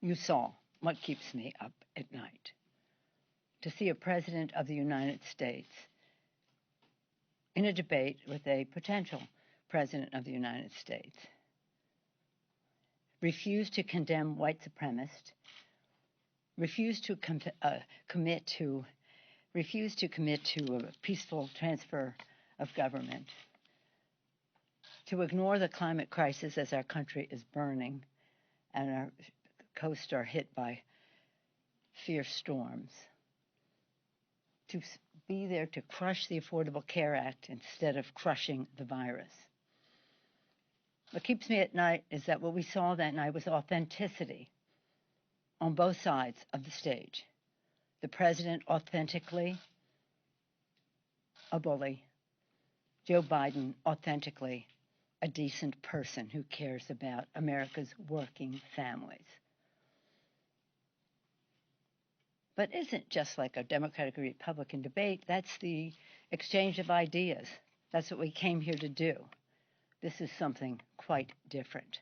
You saw what keeps me up at night. To see a president of the United States in a debate with a potential president of the United States refuse to condemn white supremacists, refuse to commit to a peaceful transfer of government, to ignore the climate crisis as our country is burning and our coasts are hit by fierce storms, to be there to crush the Affordable Care Act instead of crushing the virus. What keeps me at night is that what we saw that night was authenticity on both sides of the stage. The president authentically a bully, Joe Biden authentically a decent person who cares about America's working families. But isn't just like a Democratic or Republican debate. That's the exchange of ideas. That's what we came here to do. This is something quite different,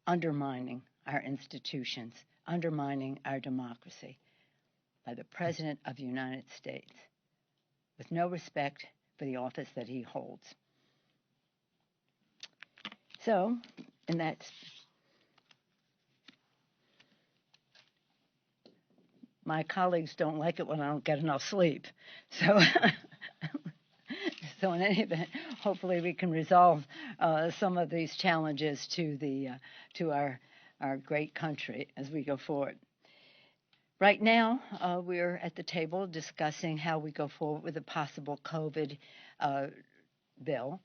undermining our institutions, undermining our democracy by the President of the United States with no respect for the office that he holds. So, and that's my colleagues don't like it when I don't get enough sleep. So, so in any event, hopefully we can resolve some of these challenges to our great country as we go forward. Right now, we're at the table discussing how we go forward with a possible COVID bill.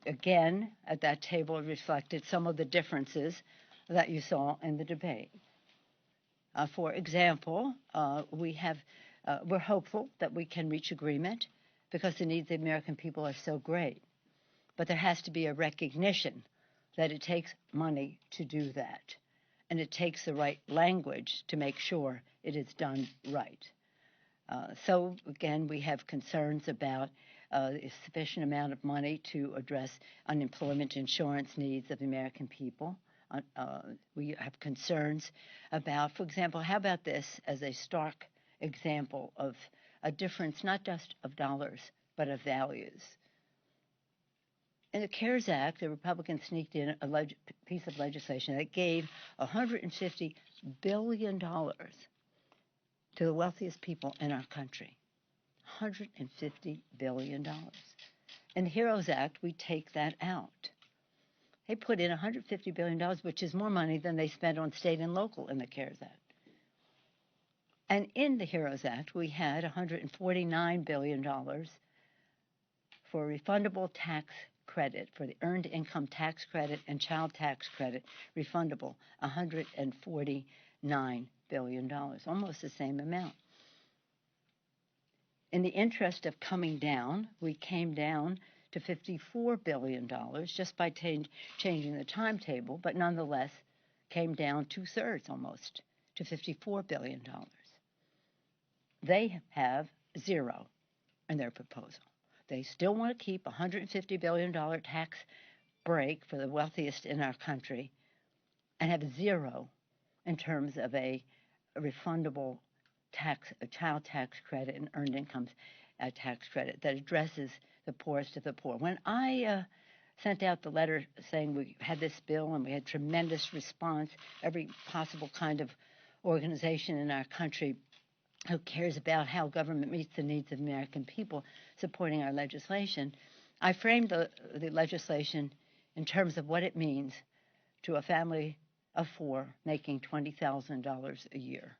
Again, at that table reflected some of the differences that you saw in the debate. For example, we're hopeful that we can reach agreement because the needs of the American people are so great. But there has to be a recognition that it takes money to do that, and it takes the right language to make sure it is done right. So again, we have concerns about a sufficient amount of money to address unemployment insurance needs of the American people. We have concerns about, for example, how about this as a stark example of a difference not just of dollars, but of values. In the CARES Act, the Republicans sneaked in a piece of legislation that gave $150 billion to the wealthiest people in our country. $150 billion. In the HEROES Act, we take that out. They put in $150 billion, which is more money than they spent on state and local in the CARES Act. And in the HEROES Act, we had $149 billion for refundable tax credit, for the earned income tax credit and child tax credit, refundable, $149 billion, almost the same amount. In the interest of coming down, we came down to $54 billion just by changing the timetable, but nonetheless came down two-thirds almost to $54 billion. They have zero in their proposal. They still want to keep a $150 billion tax break for the wealthiest in our country and have zero in terms of a refundable a child tax credit and earned income tax credit that addresses the poorest of the poor. When I sent out the letter saying we had this bill and we had tremendous response, every possible kind of organization in our country who cares about how government meets the needs of American people supporting our legislation, I framed the legislation in terms of what it means to a family of four making $20,000 a year.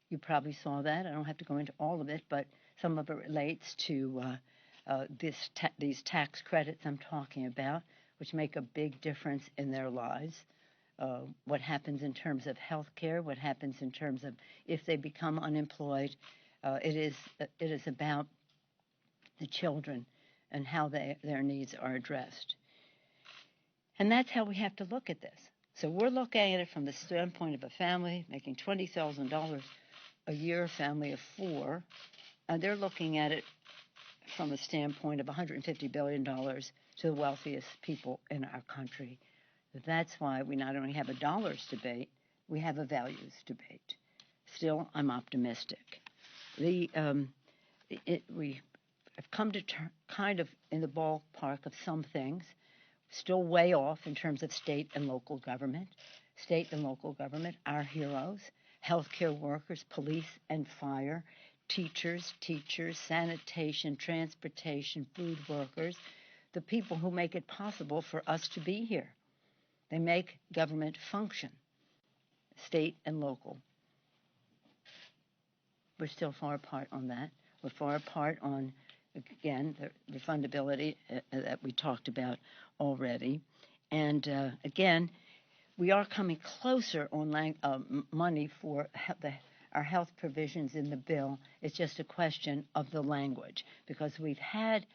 You probably saw that. I don't have to go into all of it, but some of it relates to these tax credits I'm talking about, which make a big difference in their lives. What happens in terms of health care, what happens in terms of if they become unemployed. It is about the children and how their needs are addressed. And that's how we have to look at this. So we're looking at it from the standpoint of a family making $20,000 a year, a family of four, and they're looking at it from a standpoint of $150 billion to the wealthiest people in our country. That's why we not only have a dollars debate, we have a values debate. Still, I'm optimistic. We have come to kind of in the ballpark of some things, still way off in terms of state and local government. State and local government, our heroes, healthcare workers, police and fire, teachers, sanitation, transportation, food workers, the people who make it possible for us to be here. They make government function, state and local. We're still far apart on that. We're far apart on, again, the refundability that we talked about already. And again, we are coming closer on money for our health provisions in the bill. It's just a question of the language, because we've had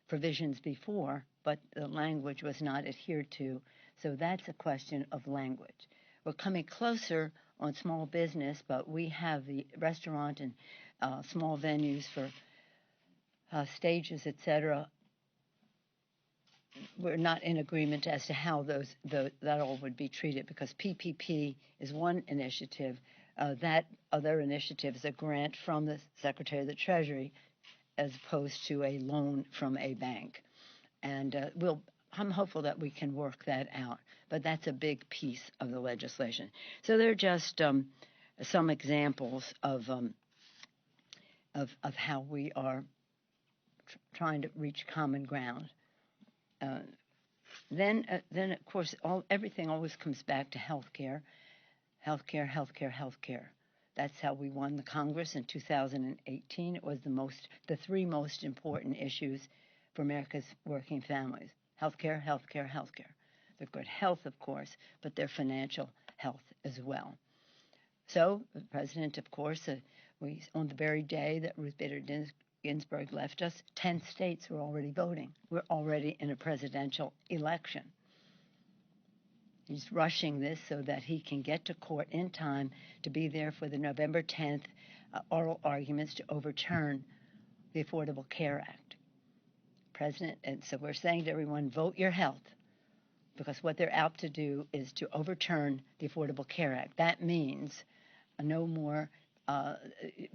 provisions before, but the language was not adhered to. So that's a question of language. We're coming closer on small business, but we have the restaurant and small venues for stages, etc. We're not in agreement as to how that all would be treated, because PPP is one initiative. That other initiative is a grant from the Secretary of the Treasury as opposed to a loan from a bank. And I'm hopeful that we can work that out, but that's a big piece of the legislation. So they're just some examples of how we are trying to reach common ground. Then of course, everything always comes back to healthcare. That's how we won the Congress in 2018. It was the three most important issues for America's working families: healthcare. Their good health, of course, but their financial health as well. So the president, of course, on the very day that Ruth Bader Ginsburg left us, 10 states were already voting. We're already in a presidential election. He's rushing this so that he can get to court in time to be there for the November 10th oral arguments to overturn the Affordable Care Act. President, and so we're saying to everyone, vote your health, because what they're out to do is to overturn the Affordable Care Act. That means no more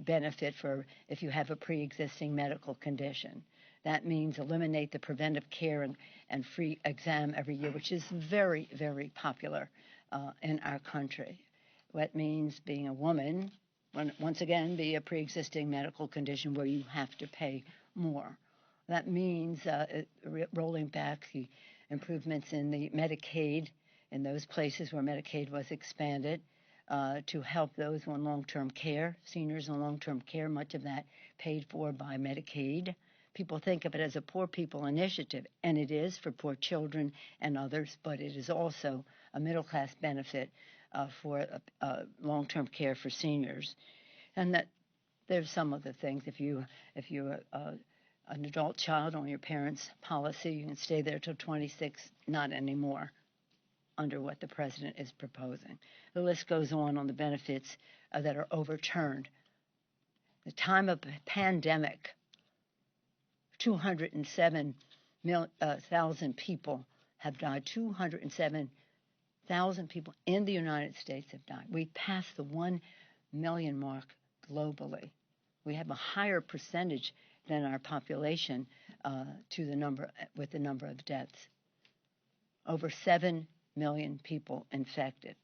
benefit for if you have a pre-existing medical condition. That means eliminate the preventive care and free exam every year, which is very, very popular in our country. That means being a woman, once again, be a pre-existing medical condition where you have to pay more. That means rolling back the improvements in the Medicaid in those places where Medicaid was expanded to help those on long-term care, seniors on long-term care, much of that paid for by Medicaid. People think of it as a poor people initiative, and it is for poor children and others, but it is also a middle-class benefit for long-term care for seniors. And that there's some of the things. If you're an adult child on your parents' policy, you can stay there till 26, not anymore, under what the president is proposing. The list goes on the benefits that are overturned. The time of pandemic, 207,000 people have died. 207,000 people in the United States have died. We passed the 1 million mark globally. We have a higher percentage than our population with the number of deaths. Over 7 million people infected.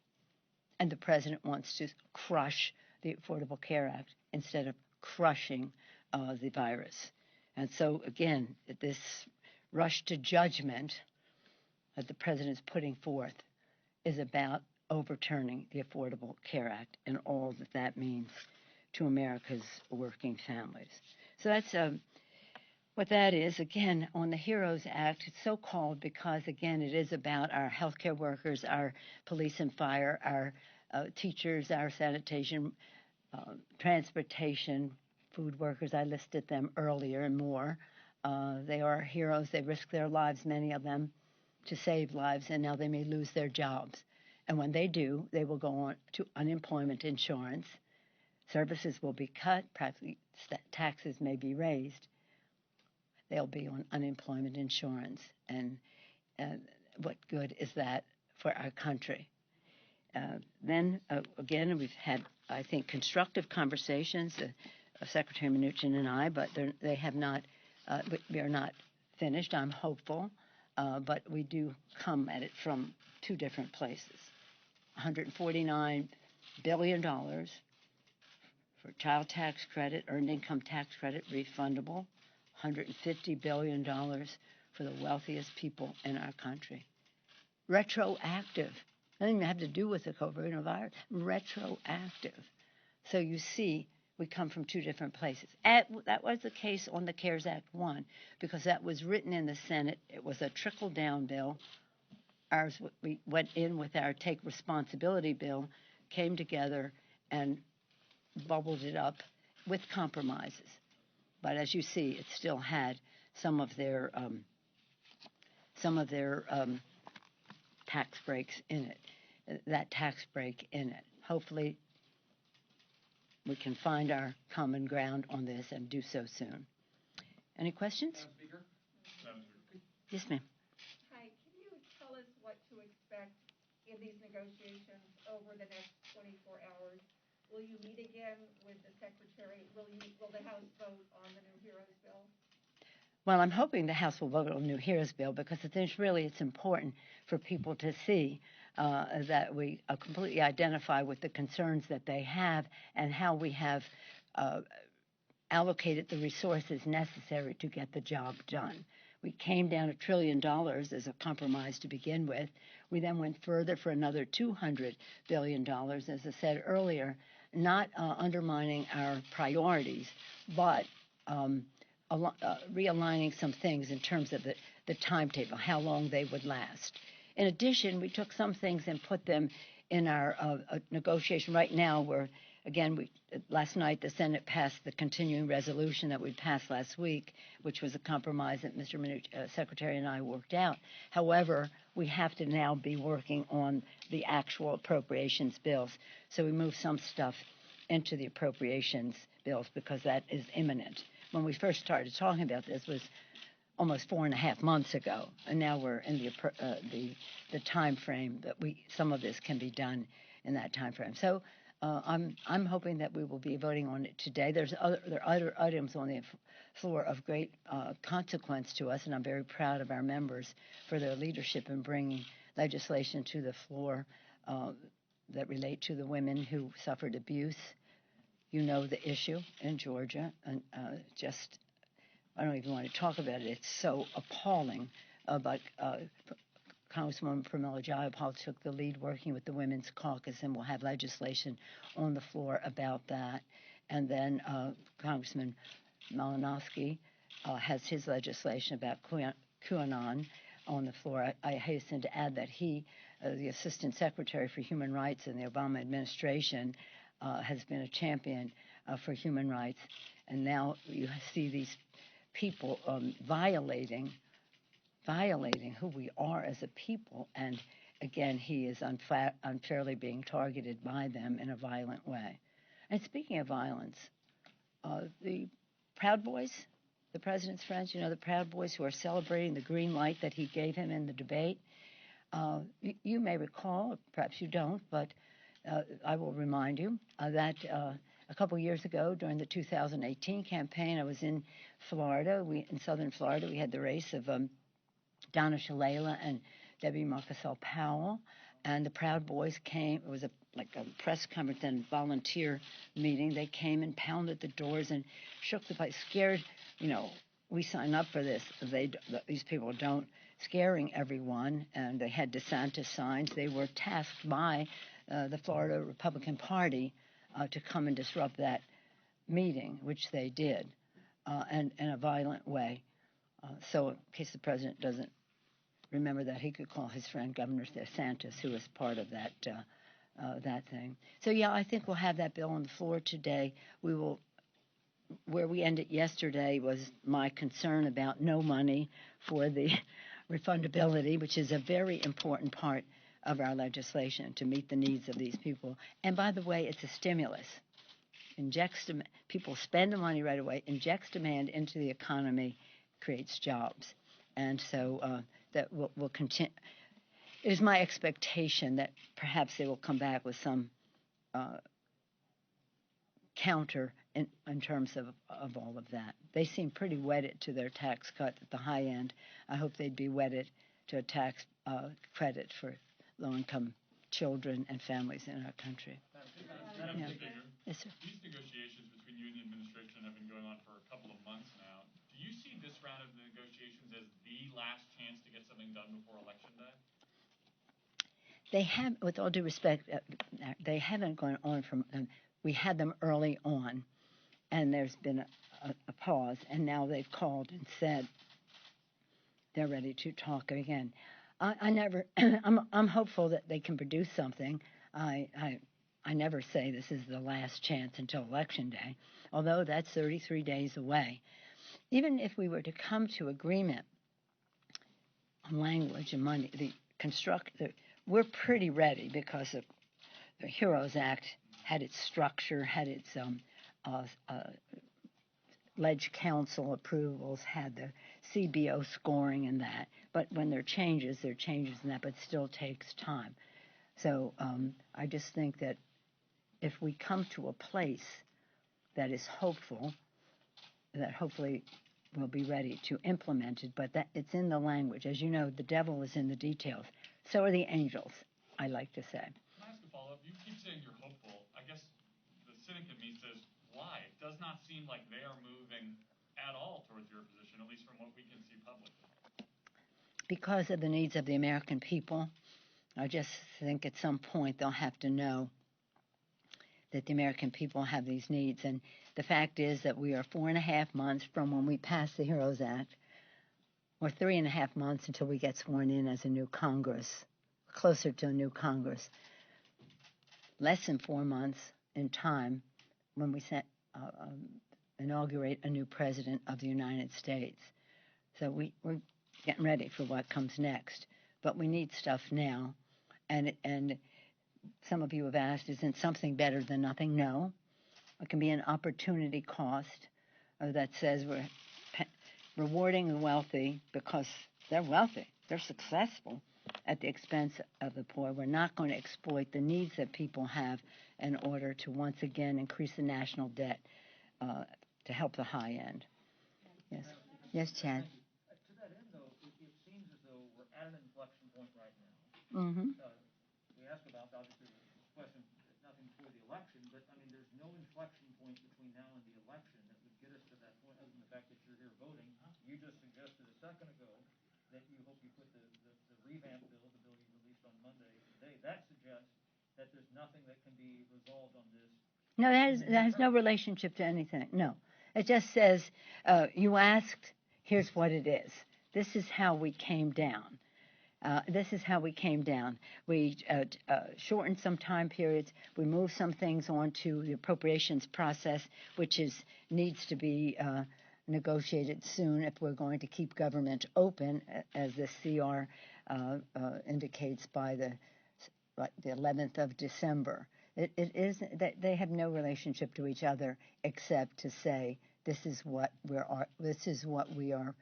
And the president wants to crush the Affordable Care Act instead of crushing the virus. And so, again, this rush to judgment that the president is putting forth is about overturning the Affordable Care Act and all that means to America's working families. So that's what that is. Again, on the HEROES Act, it's so called because, again, it is about our healthcare workers, our police and fire, our teachers, our sanitation, transportation, food workers. I listed them earlier and more. They are heroes. They risk their lives, many of them, to save lives, and now they may lose their jobs. And when they do, they will go on to unemployment insurance. Services will be cut, practically taxes may be raised. They'll be on unemployment insurance. And what good is that for our country? then again, we've had, I think, constructive conversations, Secretary Mnuchin and I, but they have not. We are not finished. I'm hopeful, but we do come at it from two different places. $149 billion for child tax credit, earned income tax credit, refundable. $150 billion for the wealthiest people in our country. Retroactive. Nothing to have to do with the coronavirus. Retroactive. So you see, we come from two different places. That was the case on the CARES Act 1, because that was written in the Senate. It was a trickle-down bill. Ours, we went in with our Take Responsibility bill, came together and bubbled it up with compromises. But as you see, it still had some of their tax breaks in it, that tax break in it. Hopefully, we can find our common ground on this and do so soon. Any questions? Speaker? Yes, ma'am. Hi, can you tell us what to expect in these negotiations over the next 24 hours? Will you meet again with the Secretary? Will the House vote on the new HEROES bill? Well, I'm hoping the House will vote on the new HEROES bill, because it's important for people to see that we completely identify with the concerns that they have and how we have allocated the resources necessary to get the job done. We came down $1 trillion as a compromise to begin with. We then went further for another $200 billion, as I said earlier, not undermining our priorities, but realigning some things in terms of the timetable, how long they would last. In addition, we took some things and put them in our negotiation. Right now, last night the Senate passed the continuing resolution that we passed last week, which was a compromise that Mr. Secretary and I worked out. However, we have to now be working on the actual appropriations bills. So we moved some stuff into the appropriations bills because that is imminent. When we first started talking about this was almost 4.5 months ago, and now we're in the time frame that some of this can be done in that time frame. So I'm hoping that we will be voting on it today. There are other items on the floor of great consequence to us, and I'm very proud of our members for their leadership in bringing legislation to the floor that relate to the women who suffered abuse. You know the issue in Georgia, and I don't even want to talk about it. It's so appalling. But Congresswoman Pramila Jayapal took the lead working with the Women's Caucus, and we'll have legislation on the floor about that. And then Congressman Malinowski has his legislation about QAnon on the floor. I hasten to add that he, the Assistant Secretary for Human Rights in the Obama administration, has been a champion for human rights. And now you see these people violating who we are as a people, and again, he is unfairly being targeted by them in a violent way. And speaking of violence, the Proud Boys, the president's friends, the Proud Boys who are celebrating the green light that he gave him in the debate, you may recall, perhaps you don't, but I will remind you that a couple years ago during the 2018 campaign, I was in Florida. In southern Florida, we had the race of Donna Shalala and Debbie Marcasol Powell, and the Proud Boys came. It was like a press conference and volunteer meeting. They came and pounded the doors and shook the place, scared. We sign up for this. These people don't, scaring everyone, and they had DeSantis signs. They were tasked by the Florida Republican Party to come and disrupt that meeting, which they did, and in a violent way. So in case the president doesn't remember that, he could call his friend Governor DeSantis, who was part of that thing. So, yeah, I think we'll have that bill on the floor today. Where we ended yesterday was my concern about no money for the refundability, which is a very important part of our legislation to meet the needs of these people. And by the way, it's a stimulus. People spend the money right away, injects demand into the economy, creates jobs. And so that will continue. it is my expectation that perhaps they will come back with some uh, counter in terms of all of that. They seem pretty wedded to their tax cut at the high end. I hope they'd be wedded to a tax credit for low-income children and families in our country. Yeah. Yes, sir. These negotiations between you and the administration have been going on for a couple of months now. Do you see this round of negotiations as the last chance to get something done before Election Day? They have, with all due respect, they haven't gone on from. We had them early on, and there's been a pause, and now they've called and said they're ready to talk again. I never. I'm hopeful that they can produce something. I never say this is the last chance until Election Day, although that's 33 days away. Even if we were to come to agreement on language and money, we're pretty ready because the HEROES Act had its structure, had its ledge council approvals, had the CBO scoring and that. But when there are changes in that, but it still takes time. So I just think that if we come to a place that is hopeful, that hopefully we'll be ready to implement it, but that it's in the language. As you know, the devil is in the details. So are the angels, I like to say. Can I ask a follow-up? You keep saying you're hopeful. I guess the cynic in me says, why? It does not seem like they are moving at all towards your position, at least from what we can see publicly. Because of the needs of the American people. I just think at some point they'll have to know that the American people have these needs. And the fact is that we are 4.5 months from when we passed the HEROES Act, or 3.5 months until we get sworn in as a new Congress, closer to a new Congress. Less than 4 months in time when we inaugurate a new president of the United States. So we're getting ready for what comes next. But we need stuff now. And some of you have asked, isn't something better than nothing? No. It can be an opportunity cost that says we're rewarding the wealthy because they're wealthy. They're successful at the expense of the poor. We're not going to exploit the needs that people have in order to once again increase the national debt to help the high end. Yes. Yes, Chad. To that end, though, it seems as though we're at an inflection point right now. Mm-hmm. We ask about, obviously, this question, nothing before the election, but, I mean, there's no inflection point between now and the election that would get us to that point, other than the fact that you're here voting. You just suggested a second ago that you hope you put the revamp bill, the bill you released on Monday today. That suggests that there's nothing that can be resolved on this. No, that has no relationship to anything. No. It just says, you asked, here's what it is. This is how we came down. We shortened some time periods. We moved some things onto the appropriations process, which needs to be negotiated soon if we're going to keep government open, as the CR indicates, by the 11th of December. It is that they have no relationship to each other except to say this is what we are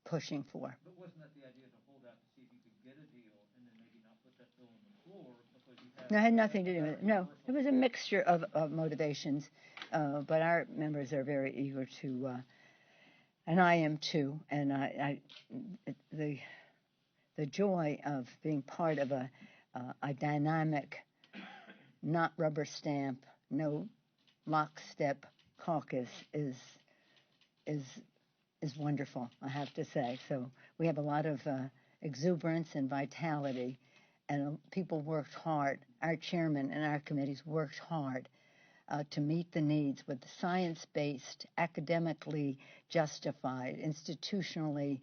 pushing for. But wasn't that the idea to hold out to see if you could get a deal and then maybe not put that bill on the floor because you had? No, it had nothing to do with it. No, it was a mixture of motivations, but our members are very eager to, and I am too. And the joy of being part of a dynamic, not rubber stamp, no lockstep caucus is wonderful, I have to say. So we have a lot of exuberance and vitality, and people worked hard. Our chairman and our committees worked hard to meet the needs with science-based, academically justified, institutionally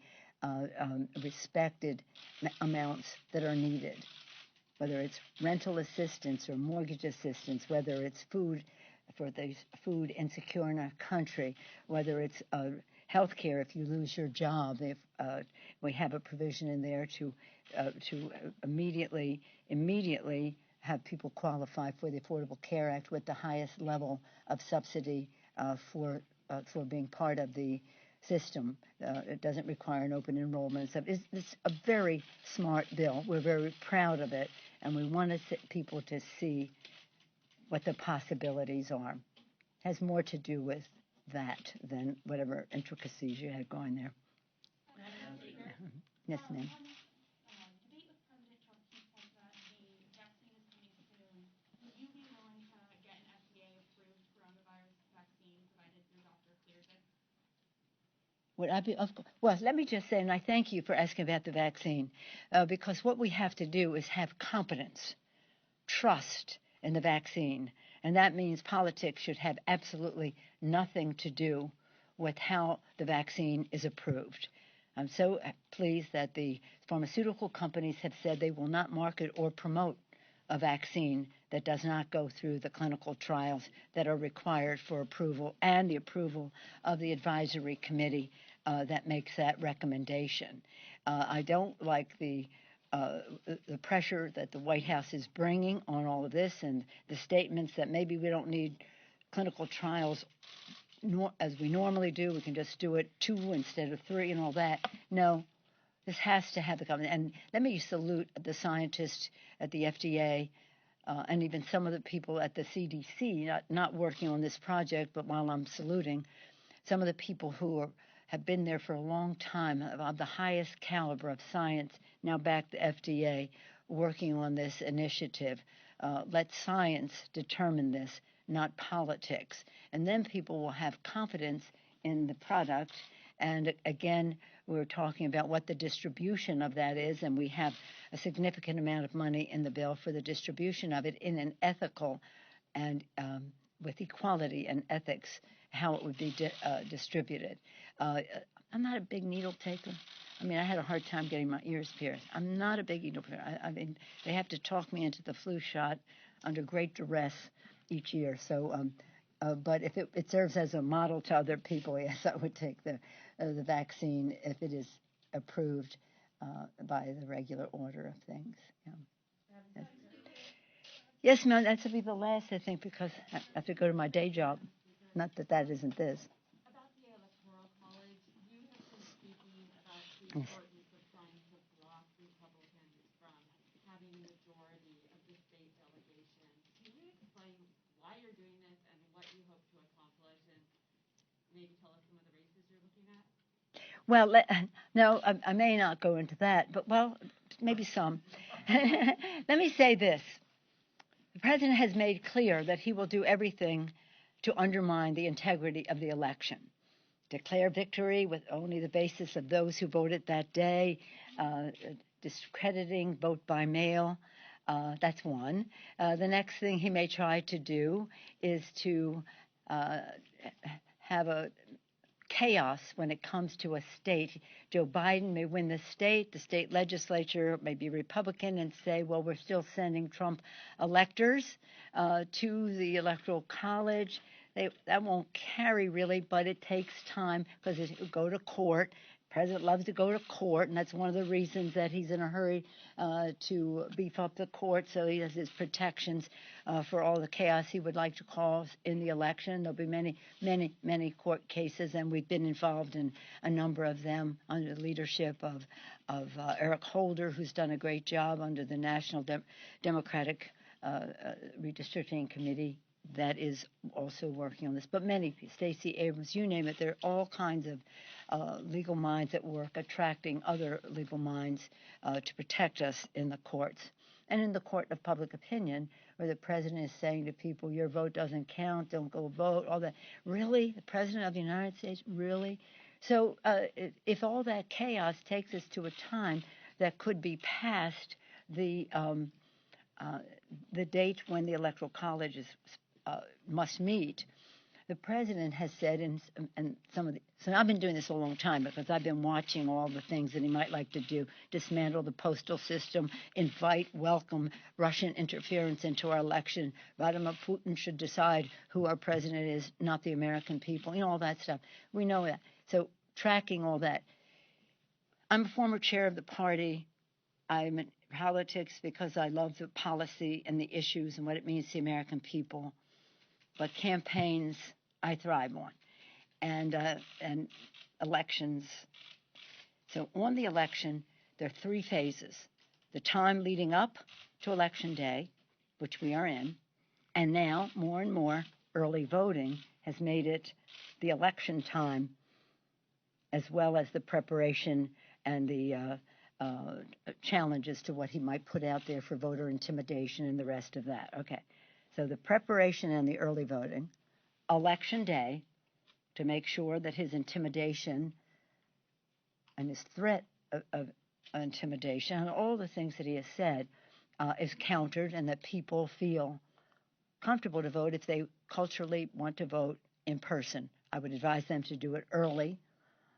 respected amounts that are needed, whether it's rental assistance or mortgage assistance, whether it's food for the food insecure in our country, whether it's health care if you lose your job. If we have a provision in there to immediately have people qualify for the Affordable Care Act with the highest level of subsidy for being part of the system. It doesn't require an open enrollment and stuff. It's a very smart bill. We're very proud of it, and we want people to see what the possibilities are. It has more to do with that than whatever intricacies you had going there. Yes, ma'am. Would I be? Well, let me just say, and I thank you for asking about the vaccine, because what we have to do is have competence, trust in the vaccine, and that means politics should have absolutely nothing to do with how the vaccine is approved. I'm so pleased that the pharmaceutical companies have said they will not market or promote a vaccine that does not go through the clinical trials that are required for approval and the approval of the advisory committee that makes that recommendation. I don't like the pressure that the White House is bringing on all of this and the statements that maybe we don't need clinical trials as we normally do. We can just do it 2 instead of 3 and all that. No, this has to have the government. And let me salute the scientists at the FDA and even some of the people at the CDC, not working on this project, but while I'm saluting, some of the people who have been there for a long time, of the highest caliber of science, now back to FDA, working on this initiative. Let science determine this, not politics. And then people will have confidence in the product. And again, we're talking about what the distribution of that is, and we have a significant amount of money in the bill for the distribution of it in an ethical and with equality and ethics, how it would be distributed. I'm not a big needle taker. I mean, I had a hard time getting my ears pierced. I'm not a big needle taker. I mean, they have to talk me into the flu shot under great duress each year. So, but if it serves as a model to other people, yes, I would take the vaccine if it is approved by the regular order of things. Yeah. Yes, ma'am, that should be the last, I think, because I have to go to my day job. Not that that isn't this. About the Electoral College, you have been speaking about the importance of trying to block Republicans from having a majority of the state delegations. Can you explain why you're doing this and what you hope to accomplish, and maybe tell us some of the races you're looking at? Well, no, I may not go into that, but, well, maybe some. Let me say this. The president has made clear that he will do everything to undermine the integrity of the election, declare victory with only the basis of those who voted that day, discrediting vote by mail. That's one. The next thing he may try to do is to have a chaos when it comes to a state. Joe Biden may win the state legislature may be Republican and say, well, we're still sending Trump electors to the Electoral College. That won't carry really, but it takes time because it will go to court. The president loves to go to court, and that's one of the reasons that he's in a hurry to beef up the court, so he has his protections for all the chaos he would like to cause in the election. There'll be many, many, many court cases, and we've been involved in a number of them under the leadership of Eric Holder, who's done a great job under the National Democratic Redistricting Committee that is also working on this. But many, Stacey Abrams, you name it, there are all kinds of legal minds at work attracting other legal minds to protect us in the courts. And in the court of public opinion, where the president is saying to people, your vote doesn't count, don't go vote, all that. Really? The president of the United States? Really? So if all that chaos takes us to a time that could be past the date when the Electoral College must meet, the president has said, and so I've been doing this a long time because I've been watching all the things that he might like to do: dismantle the postal system, welcome Russian interference into our election. Vladimir Putin should decide who our president is, not the American people. You know, all that stuff. We know that. So tracking all that. I'm a former chair of the party. I'm in politics because I love the policy and the issues and what it means to the American people. But campaigns, I thrive on. and elections. So on the election, there are three phases: the time leading up to Election Day, which we are in, and now more and more early voting has made it the election time, as well as the preparation and the challenges to what he might put out there for voter intimidation and the rest of that. Okay, so the preparation and the early voting, Election Day, to make sure that his intimidation and his threat of intimidation and all the things that he has said is countered, and that people feel comfortable to vote if they culturally want to vote in person. I would advise them to do it early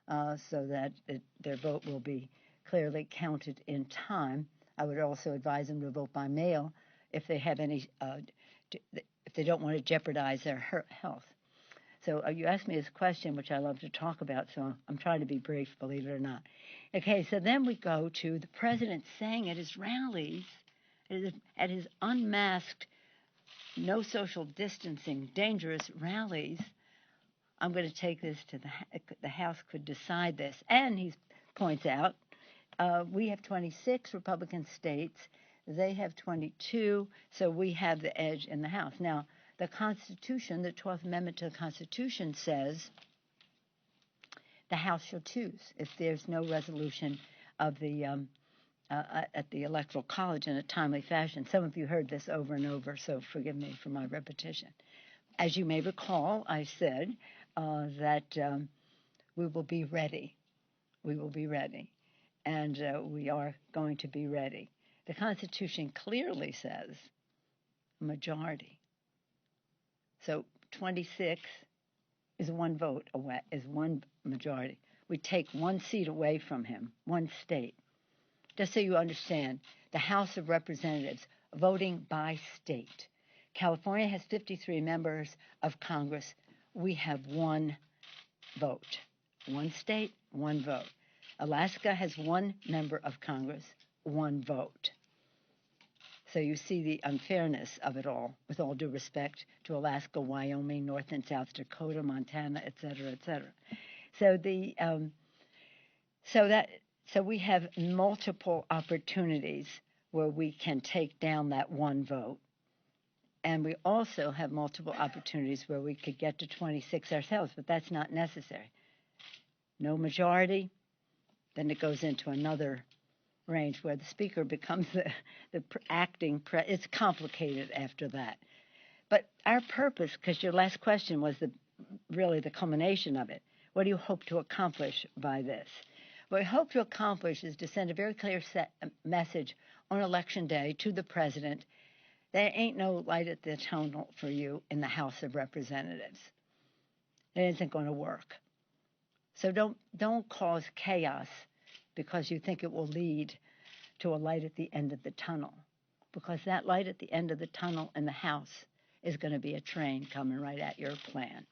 so that their vote will be clearly counted in time. I would also advise them to vote by mail if they have any, if they don't want to jeopardize their health. So you asked me this question, which I love to talk about, so I'm trying to be brief, believe it or not. Okay, so then we go to the president saying at his rallies, at his unmasked, no social distancing, dangerous rallies, I'm going to take this to the House could decide this. And he points out, we have 26 Republican states. They have 22, so we have the edge in the House. Now, the Constitution, the 12th Amendment to the Constitution says the House shall choose if there's no resolution of the at the Electoral College in a timely fashion. Some of you heard this over and over, so forgive me for my repetition. As you may recall, I said that we will be ready. We will be ready, and we are going to be ready. The Constitution clearly says majority. So 26 is one vote away, is one majority. We take one seat away from him, one state. Just so you understand, the House of Representatives voting by state. California has 53 members of Congress. We have one vote. One state, one vote. Alaska has one member of Congress, one vote. So you see the unfairness of it all, with all due respect to Alaska, Wyoming, North and South Dakota, Montana, et cetera, et cetera. So we have multiple opportunities where we can take down that one vote. And we also have multiple opportunities where we could get to 26 ourselves, but that's not necessary. No majority, then it goes into another range where the speaker becomes the acting it's complicated after that. But our purpose, because your last question was really the culmination of it, what do you hope to accomplish by this? What we hope to accomplish is to send a very clear message on Election Day to the president. There ain't no light at the tunnel for you in the House of Representatives. It isn't going to work. So don't cause chaos because you think it will lead to a light at the end of the tunnel, because that light at the end of the tunnel in the House is going to be a train coming right at your plan.